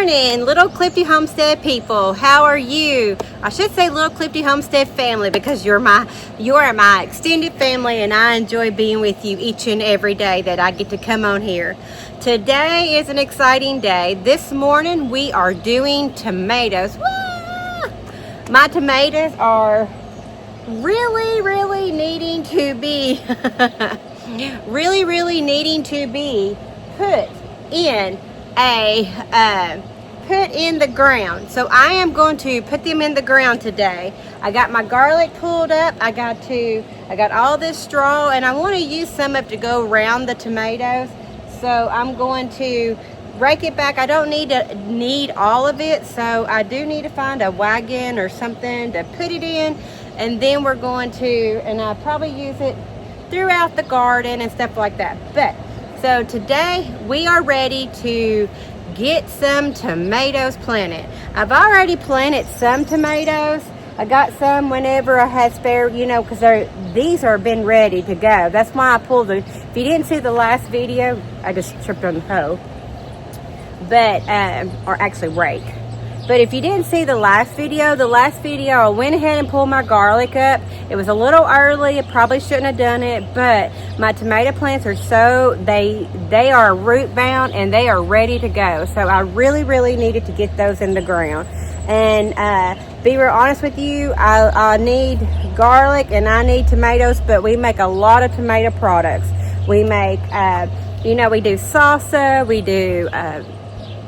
morning, little Clifty Homestead people. How are you? I should say little Clifty Homestead family because you are my extended family, and I enjoy being with you each and every day that I get to come on here. Today is an exciting day. This morning we are doing tomatoes. Wah! My tomatoes are really needing to be really needing to be put in the ground. So I am going to put them in the ground today. I got my garlic pulled up. I got all this straw, and I want to use some of it to go around the tomatoes. So I'm going to rake it back. I don't need all of it, so I do need to find a wagon or something to put it in, and then we're going to, and I'll probably use it throughout the garden and stuff like that. But so today we are ready to get some tomatoes planted. I've already planted some tomatoes. I got some whenever I had spare, because these are been ready to go. That's why I pulled them. If you didn't see the last video, I just tripped on the hoe, but or actually rake. But if you didn't see the last video, I went ahead and pulled my garlic up. It was a little early. I probably shouldn't have done it, but my tomato plants are they are root bound and they are ready to go. So I really needed to get those in the ground. And be real honest with you, I need garlic and I need tomatoes, but we make a lot of tomato products. We make, we do salsa, we do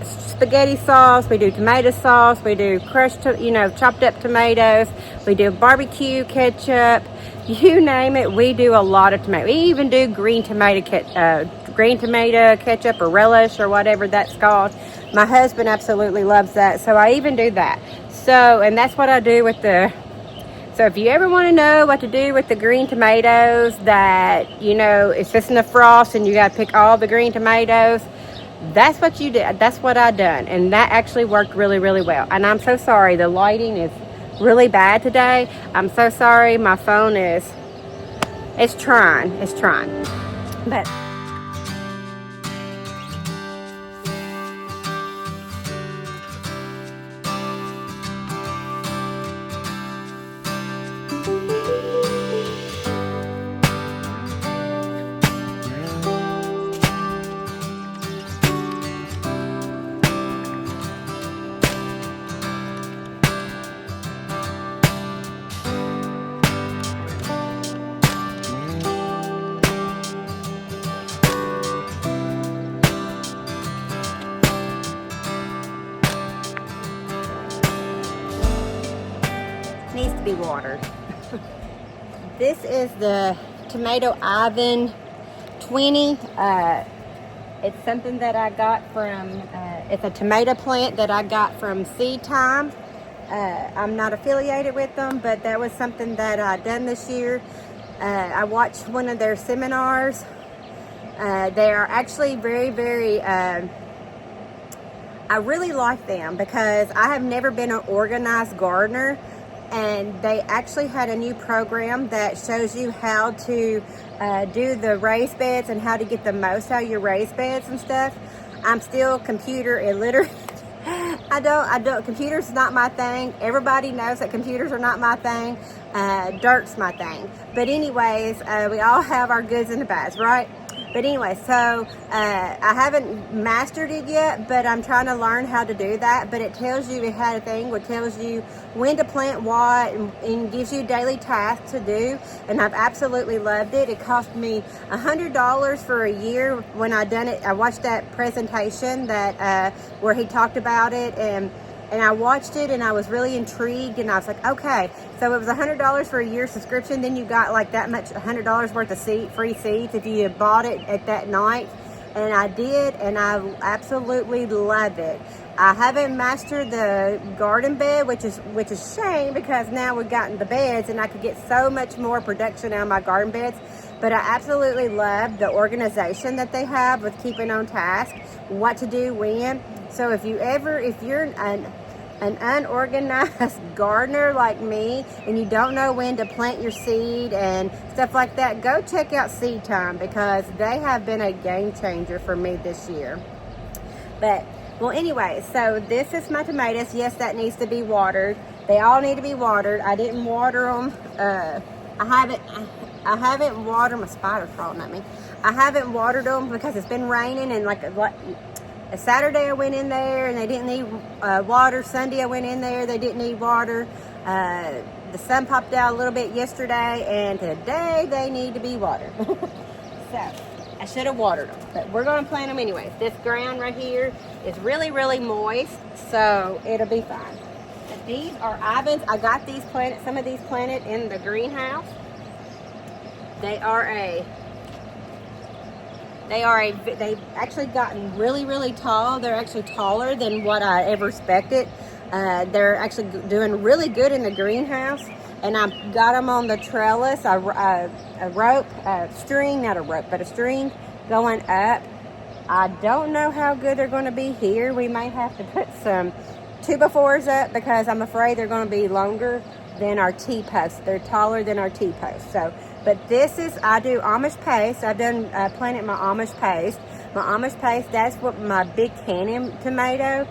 spaghetti sauce, we do tomato sauce, we do crushed, chopped up tomatoes, we do barbecue ketchup, you name it, we do a lot of tomato. We even do green tomato ketchup or relish or whatever that's called. My husband absolutely loves that, so I even do that. So, and that's what I do with so if you ever want to know what to do with the green tomatoes that, it's just in the frost and you got to pick all the green tomatoes, that's what you did. That's what I done, and that actually worked really well. And I'm so sorry, the lighting is really bad today. I'm so sorry. My phone it's trying, but needs to be watered. This is the tomato Ivan 20. It's something that I got from, it's a tomato plant that I got from Seed Time. I'm not affiliated with them, but that was something that I done this year. I watched one of their seminars. They are actually very, I really like them because I have never been an organized gardener. And they actually had a new program that shows you how to do the raised beds and how to get the most out of your raised beds and stuff. I'm still computer illiterate. Computers is not my thing. Everybody knows that computers are not my thing. Dirt's my thing. But anyways, we all have our goods and the bads, right? But anyway, so I haven't mastered it yet, but I'm trying to learn how to do that. But it tells you, it had a thing where it tells you when to plant what and gives you daily tasks to do. And I've absolutely loved it. It cost me $100 for a year when I done it. I watched that presentation that where he talked about it, and I watched it and I was really intrigued, and I was like, okay, so it was $100 for a year subscription. Then you got like that much, $100 worth of free seeds if you bought it at that night. And I did, and I absolutely love it. I haven't mastered the garden bed, which is a shame because now we've gotten the beds and I could get so much more production out of my garden beds. But I absolutely love the organization that they have with keeping on task, what to do when. So if you're an unorganized gardener like me and you don't know when to plant your seed and stuff like that, go check out Seed Time because they have been a game changer for me this year. But Well, anyway, so this is my tomatoes. Yes, that needs to be watered. They all need to be watered. I didn't water them. I haven't watered. My spider's crawling at me. I haven't watered them because it's been raining, and like a Saturday I went in there and they didn't need water. Sunday I went in there, they didn't need water. The sun popped out a little bit yesterday, and today they need to be watered. So I should have watered them, but we're going to plant them anyways. This ground right here is really, really moist, so it'll be fine. But these are Ivans. I got these planted, some of these planted in the greenhouse. They've actually gotten really, really tall. They're actually taller than what I ever expected. They're actually doing really good in the greenhouse. And I got them on the trellis, a string going up. I don't know how good they're going to be here. We may have to put some 2x4s up because I'm afraid they're going to be longer than our T-posts. They're taller than our T-posts. So, but this is, I do Amish paste. I've done planted my Amish paste. My Amish paste, that's what my big canning tomato.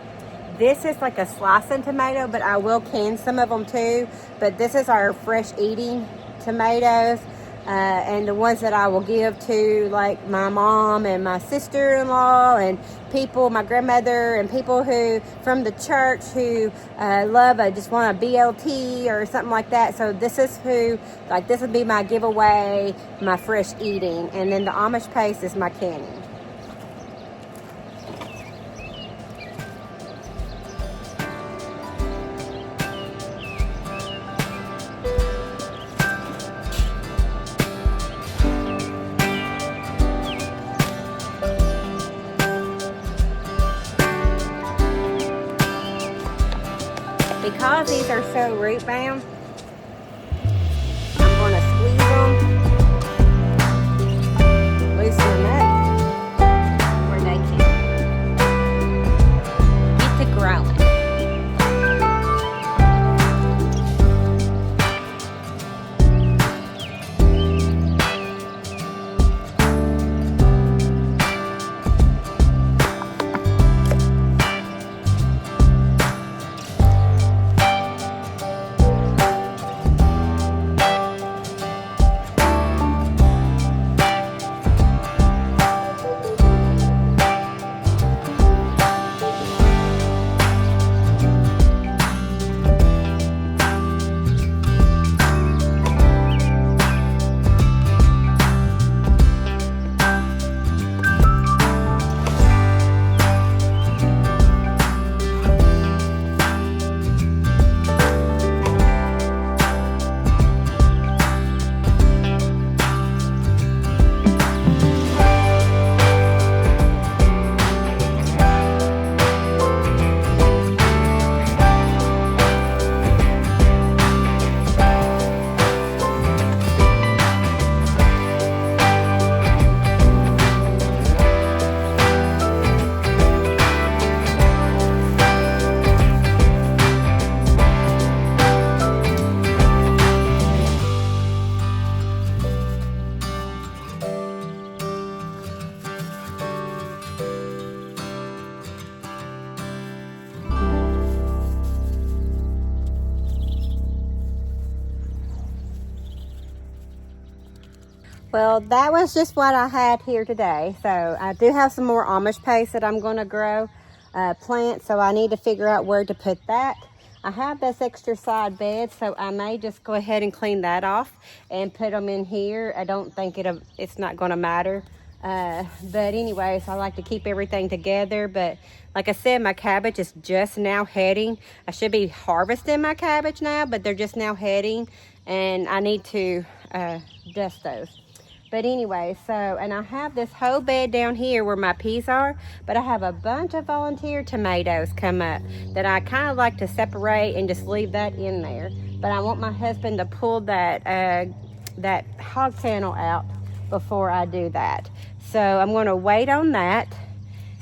This is like a slicing tomato, but I will can some of them too. But this is our fresh eating tomatoes, and the ones that I will give to like my mom and my sister-in-law and people, my grandmother, and people who from the church who just want a BLT or something like that. So this is who, like this would be my giveaway, my fresh eating, and then the Amish paste is my canning. Because these are so root bound, I'm going to squeeze them, loosen them up where they can get to growing. Well, that was just what I had here today. So I do have some more Amish paste that I'm going to grow, plant. So I need to figure out where to put that. I have this extra side bed, so I may just go ahead and clean that off and put them in here. I don't think it's not going to matter. But anyways, I like to keep everything together. But like I said, my cabbage is just now heading. I should be harvesting my cabbage now, but they're just now heading, and I need to dust those. But anyway, so, and I have this whole bed down here where my peas are, but I have a bunch of volunteer tomatoes come up that I kind of like to separate and just leave that in there. But I want my husband to pull that hog panel out before I do that. So I'm going to wait on that.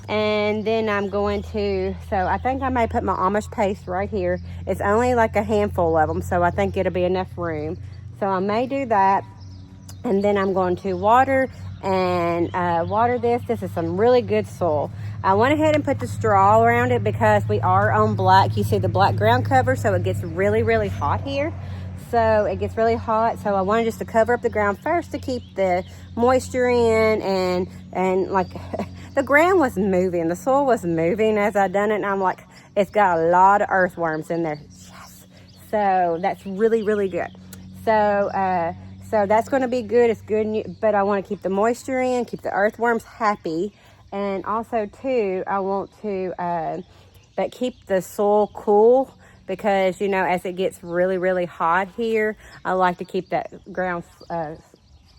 And then I'm going to, so I think I may put my Amish paste right here. It's only like a handful of them, so I think it'll be enough room. So I may do that. And then I'm going to water and water this. This is some really good soil. I went ahead and put the straw around it because we are on black. You see the black ground cover, so it gets really, really hot here. So it gets really hot, so I wanted just to cover up the ground first to keep the moisture in, and like the ground was moving, the soil was moving as I done it, and I'm like, it's got a lot of earthworms in there. Yes. So that's really, really good. So so that's going to be good. It's good, but I want to keep the moisture in, keep the earthworms happy, and also too, I want to but keep the soil cool. Because, you know, as it gets really, really hot here, I like to keep that ground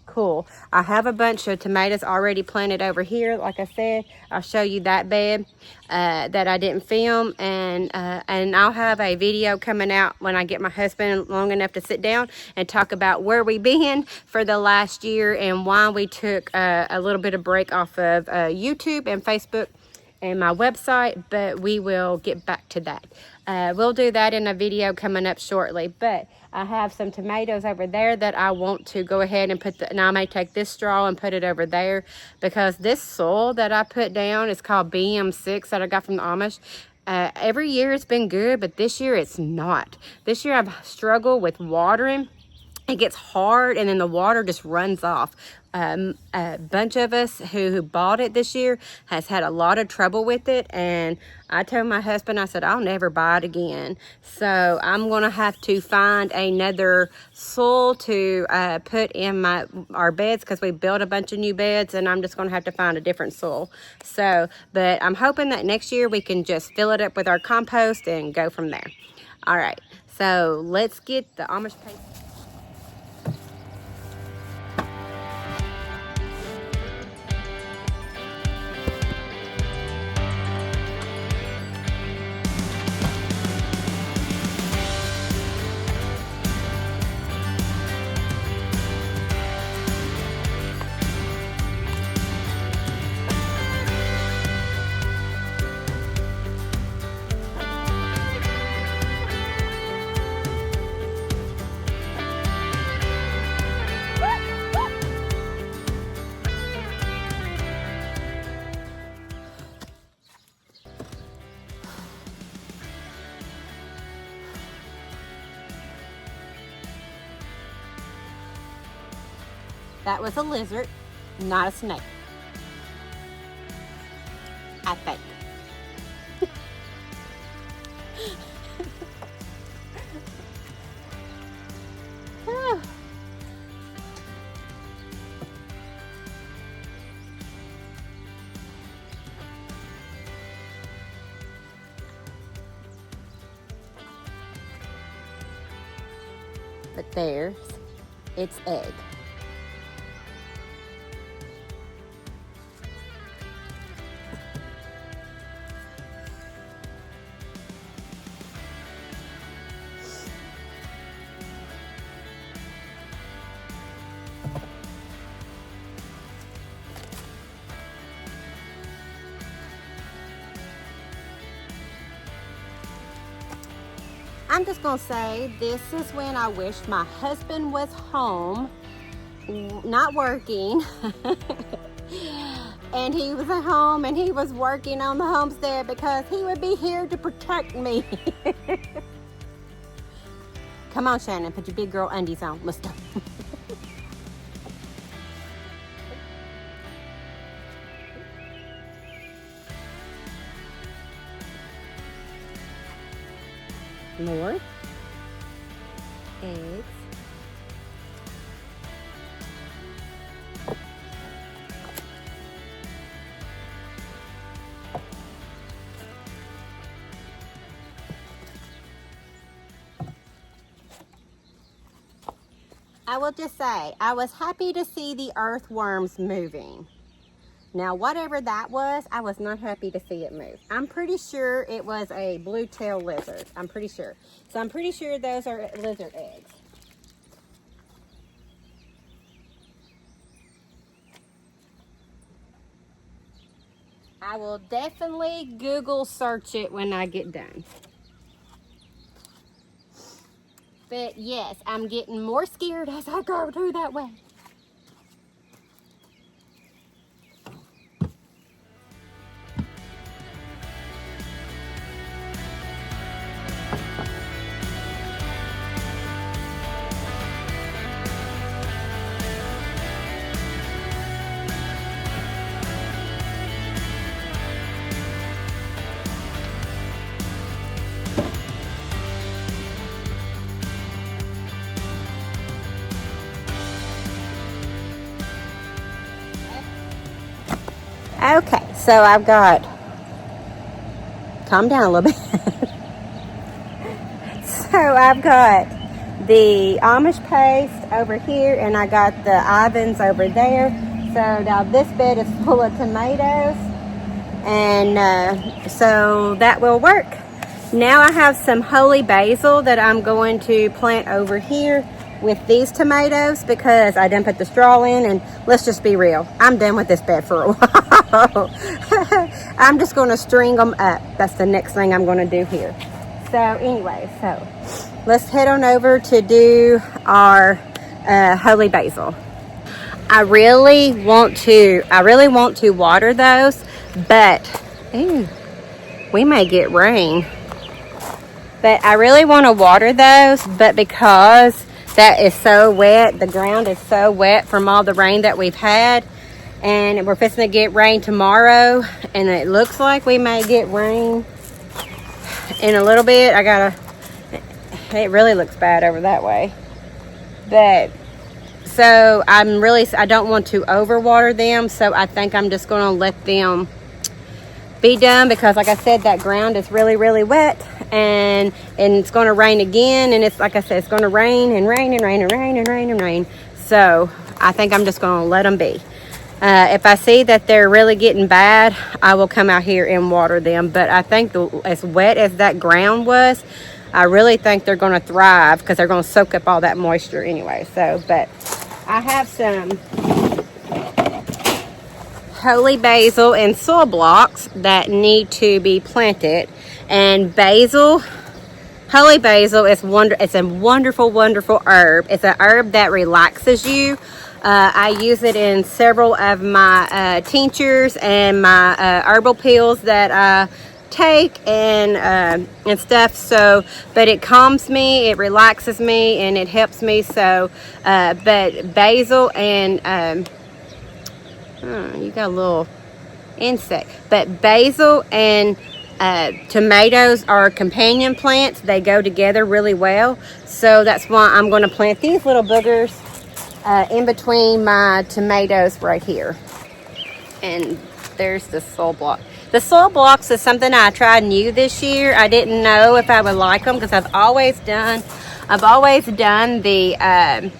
cool. I have a bunch of tomatoes already planted over here. Like I said, I'll show you that bed that I didn't film. And I'll have a video coming out when I get my husband long enough to sit down and talk about where we've been for the last year and why we took a little bit of break off of YouTube and Facebook and my website, but we will get back to that. We'll do that in a video coming up shortly, but I have some tomatoes over there that I want to go ahead and put and I may take this straw and put it over there because this soil that I put down is called BM6 that I got from the Amish. Every year it's been good, but this year it's not. This year I've struggled with watering. It gets hard and then the water just runs off. A bunch of us who bought it this year has had a lot of trouble with it, and I told my husband, I said, I'll never buy it again. So I'm going to have to find another soil to put in our beds because we built a bunch of new beds, and I'm just going to have to find a different soil. So, but I'm hoping that next year we can just fill it up with our compost and go from there. All right, so let's get the Amish paste. That was a lizard, not a snake. I think. But there's its egg. I'm just gonna say this is when I wish my husband was home, not working, and he was at home and he was working on the homestead because he would be here to protect me. Come on, Shannon, put your big girl undies on. Let's go. More eggs. I will just say, I was happy to see the earthworms moving. Now, whatever that was, I was not happy to see it move. I'm pretty sure it was a blue-tailed lizard. I'm pretty sure. So I'm pretty sure those are lizard eggs. I will definitely Google search it when I get done. But yes, I'm getting more scared as I go through that way. So I've got, calm down a little bit. So I've got the Amish paste over here, and I got the Ivans over there. So now this bed is full of tomatoes, and so that will work. Now I have some holy basil that I'm going to plant over here with these tomatoes, because I didn't put the straw in, and let's just be real, I'm done with this bed for a while. I'm just going to string them up. That's the next thing I'm going to do here. So anyway, so let's head on over to do our holy basil. I really want to water those, but we may get rain. But I really want to water those, but because that is so wet, the ground is so wet from all the rain that we've had, and we're fixing to get rain tomorrow, and it looks like we may get rain in a little bit. It really looks bad over that way. But so I don't want to overwater them, so I think I'm just going to let them be done, because like I said, that ground is really, really wet, and it's going to rain again, and it's like I said, it's going to rain and rain and rain and rain and rain and rain. So I think I'm just going to let them be. If I see that they're really getting bad, I will come out here and water them. But I think as wet as that ground was, I really think they're going to thrive, because they're going to soak up all that moisture anyway. So, but I have some holy basil and soil blocks that need to be planted. And holy basil is it's a wonderful, wonderful herb. It's an herb that relaxes you. I use it in several of my tinctures and my herbal pills that I take and stuff. So, but it calms me, it relaxes me, and it helps me. So, but basil and you got a little insect. But basil and tomatoes are companion plants. They go together really well. So that's why I'm going to plant these little boogers in between my tomatoes right here. And there's the soil block. The soil blocks is something I tried new this year. I didn't know if I would like them, because I've always done the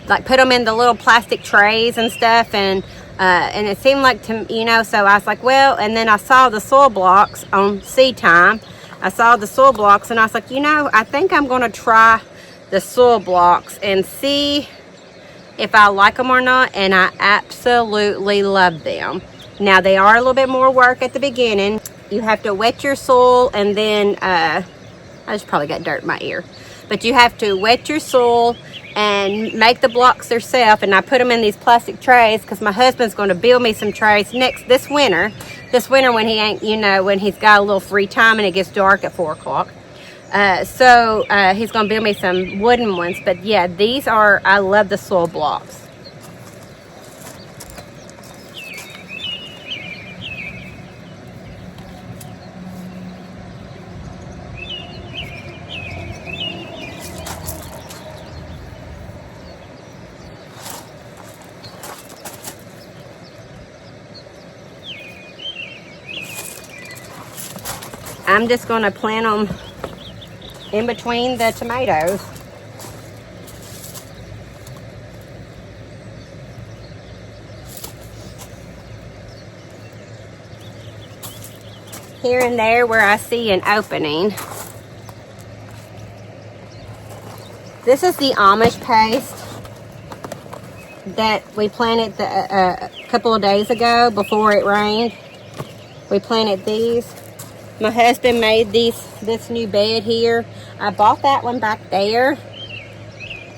like put them in the little plastic trays and stuff, and it seemed like so I was like, well, and then I saw the soil blocks on Seed Time. I saw the soil blocks, and I was like, I think I'm going to try the soil blocks and see if I like them or not. And I absolutely love them. Now, they are a little bit more work at the beginning. You have to wet your soil, and then I just probably got dirt in my ear, but you have to wet your soil and make the blocks yourself. And I put them in these plastic trays, because my husband's going to build me some trays this winter when he ain't, when he's got a little free time and it gets dark at 4 o'clock. So he's going to build me some wooden ones. But yeah, I love the soil blocks. I'm just going to plant them in between the tomatoes. Here and there where I see an opening. This is the Amish paste that we planted a couple of days ago before it rained. We planted these. My husband made this new bed here. I bought that one back there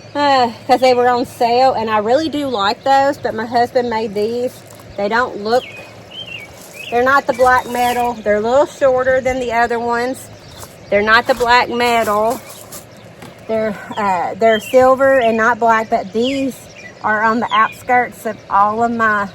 because they were on sale, and I really do like those, but my husband made these. They're not the black metal. They're a little shorter than the other ones. They're not the black metal. They're silver and not black, but these are on the outskirts of all of my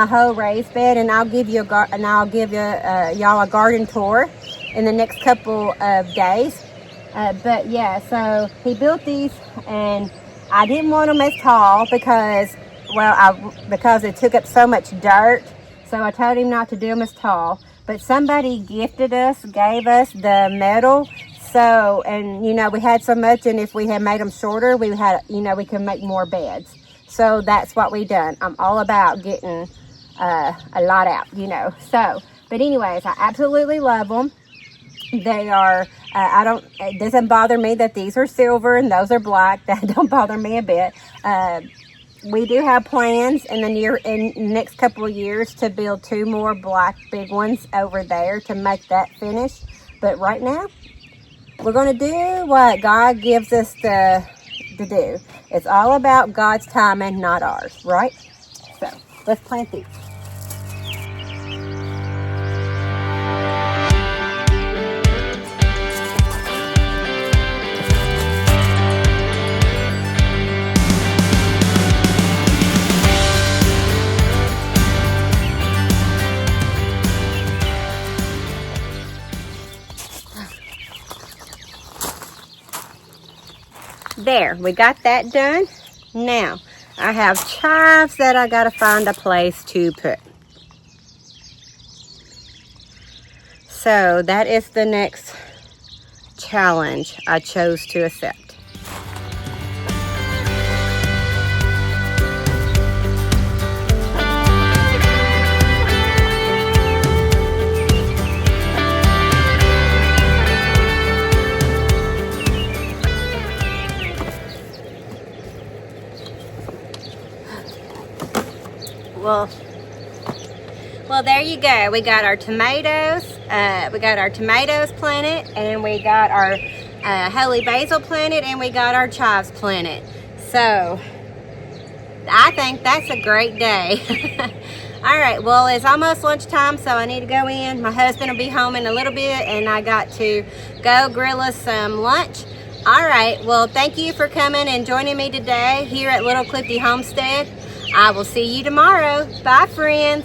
whole raised bed, and I'll give you y'all a garden tour in the next couple of days. But yeah, so he built these, and I didn't want them as tall because it took up so much dirt. So I told him not to do them as tall. But somebody gave us the metal. So, and you know, we had so much, and if we had made them shorter, we had, you know, we could make more beds. So that's what we done. I'm all about getting a lot out, you know. So, but anyways, I absolutely love them. They are, it doesn't bother me that these are silver and those are black. That don't bother me a bit. We do have plans in the next couple of years to build 2 more black big ones over there to make that finished. But right now, we're going to do what God gives us to do. It's all about God's timing, not ours, right? So let's plant these. There, we got that done. Now, I have chives that I gotta find a place to put. So that is the next challenge I chose to accept. Well, there you go. We got our tomatoes. We got our tomatoes planted, and we got our holy basil planted, and we got our chives planted. So I think that's a great day. All right, well, it's almost lunchtime, so I need to go in. My husband will be home in a little bit, and I got to go grill us some lunch. All right, well, thank you for coming and joining me today here at Little Clifty Homestead. I will see you tomorrow. Bye, friends.